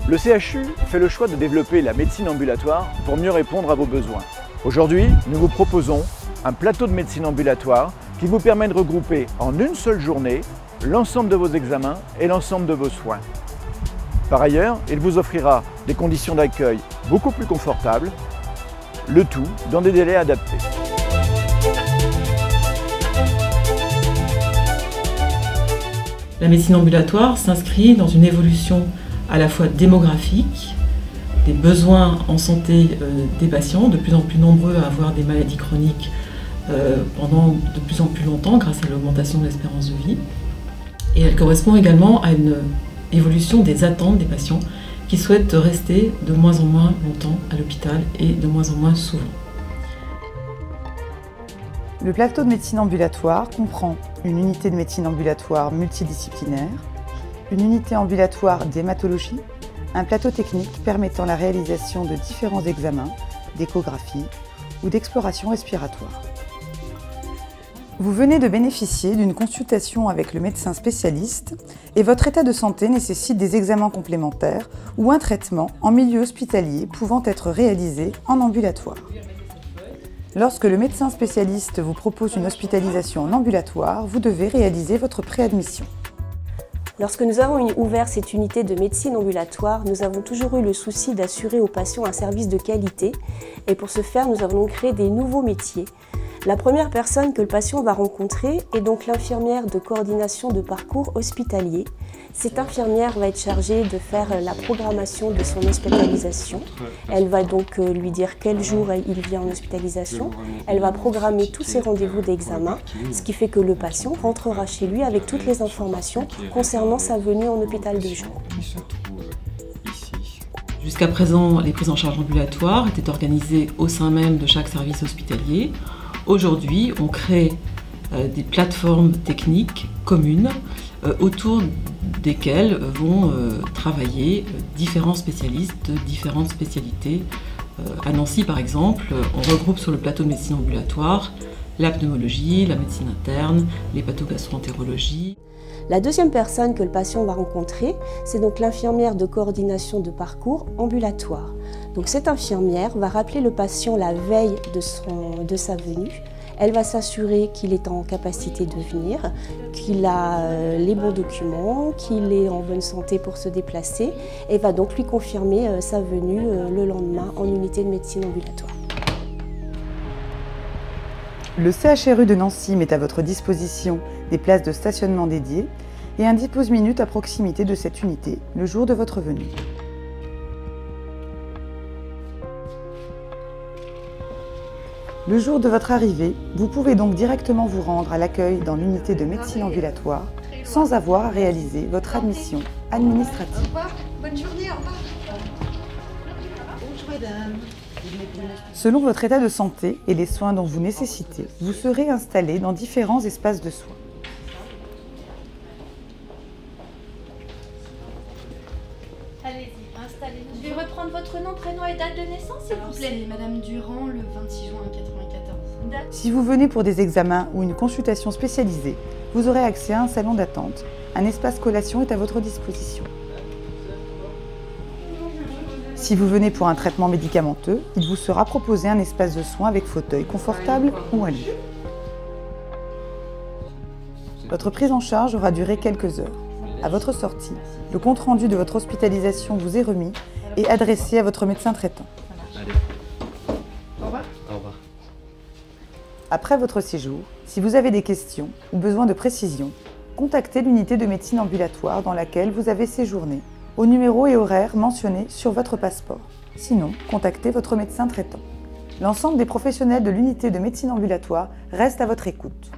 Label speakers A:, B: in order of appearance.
A: Le CHU fait le choix de développer la médecine ambulatoire pour mieux répondre à vos besoins. Aujourd'hui, nous vous proposons un plateau de médecine ambulatoire qui vous permet de regrouper en une seule journée l'ensemble de vos examens et l'ensemble de vos soins. Par ailleurs, il vous offrira des conditions d'accueil beaucoup plus confortables, le tout dans des délais adaptés.
B: La médecine ambulatoire s'inscrit dans une évolution à la fois démographique, des besoins en santé des patients, de plus en plus nombreux à avoir des maladies chroniques pendant de plus en plus longtemps grâce à l'augmentation de l'espérance de vie. Et elle correspond également à une évolution des attentes des patients qui souhaitent rester de moins en moins longtemps à l'hôpital et de moins en moins souvent.
C: Le plateau de médecine ambulatoire comprend une unité de médecine ambulatoire multidisciplinaire, une unité ambulatoire d'hématologie, un plateau technique permettant la réalisation de différents examens, d'échographie ou d'exploration respiratoire. Vous venez de bénéficier d'une consultation avec le médecin spécialiste et votre état de santé nécessite des examens complémentaires ou un traitement en milieu hospitalier pouvant être réalisé en ambulatoire. Lorsque le médecin spécialiste vous propose une hospitalisation en ambulatoire, vous devez réaliser votre préadmission.
D: Lorsque nous avons ouvert cette unité de médecine ambulatoire, nous avons toujours eu le souci d'assurer aux patients un service de qualité et pour ce faire, nous avons créé des nouveaux métiers. La première personne que le patient va rencontrer est donc l'infirmière de coordination de parcours hospitalier. Cette infirmière va être chargée de faire la programmation de son hospitalisation. Elle va donc lui dire quel jour il vient en hospitalisation. Elle va programmer tous ses rendez-vous d'examen, ce qui fait que le patient rentrera chez lui avec toutes les informations concernant sa venue en hôpital de jour.
B: Jusqu'à présent, les prises en charge ambulatoires étaient organisées au sein même de chaque service hospitalier. Aujourd'hui, on crée des plateformes techniques communes autour desquelles vont travailler différents spécialistes de différentes spécialités. À Nancy, par exemple, on regroupe sur le plateau de médecine ambulatoire la pneumologie, la médecine interne, l'hépatogastro-entérologie.
D: La deuxième personne que le patient va rencontrer, c'est donc l'infirmière de coordination de parcours ambulatoire. Donc cette infirmière va rappeler le patient la veille de sa venue. Elle va s'assurer qu'il est en capacité de venir, qu'il a les bons documents, qu'il est en bonne santé pour se déplacer et va donc lui confirmer sa venue le lendemain en unité de médecine ambulatoire.
C: Le CHRU de Nancy met à votre disposition des places de stationnement dédiées et un dépose-minute à proximité de cette unité le jour de votre venue. Le jour de votre arrivée, vous pouvez donc directement vous rendre à l'accueil dans l'unité de médecine ambulatoire sans avoir à réaliser votre admission administrative.
E: Au revoir, bonne journée, au revoir. Bonjour madame.
C: Selon votre état de santé et les soins dont vous nécessitez, vous serez installé dans différents espaces de soins.
E: Allez-y, installez-vous. Je vais reprendre votre nom, prénom et date de naissance, s'il vous plaît. Madame Durand, le 26 juin 1994.
C: Si vous venez pour des examens ou une consultation spécialisée, vous aurez accès à un salon d'attente. Un espace collation est à votre disposition. Si vous venez pour un traitement médicamenteux, il vous sera proposé un espace de soins avec fauteuil confortable ou un lit. Votre prise en charge aura duré quelques heures. À votre sortie, le compte-rendu de votre hospitalisation vous est remis et adressé à votre médecin traitant.
E: Au revoir.
F: Au revoir.
C: Après votre séjour, si vous avez des questions ou besoin de précision, contactez l'unité de médecine ambulatoire dans laquelle vous avez séjourné, au numéro et horaire mentionnés sur votre passeport. Sinon, contactez votre médecin traitant. L'ensemble des professionnels de l'unité de médecine ambulatoire reste à votre écoute.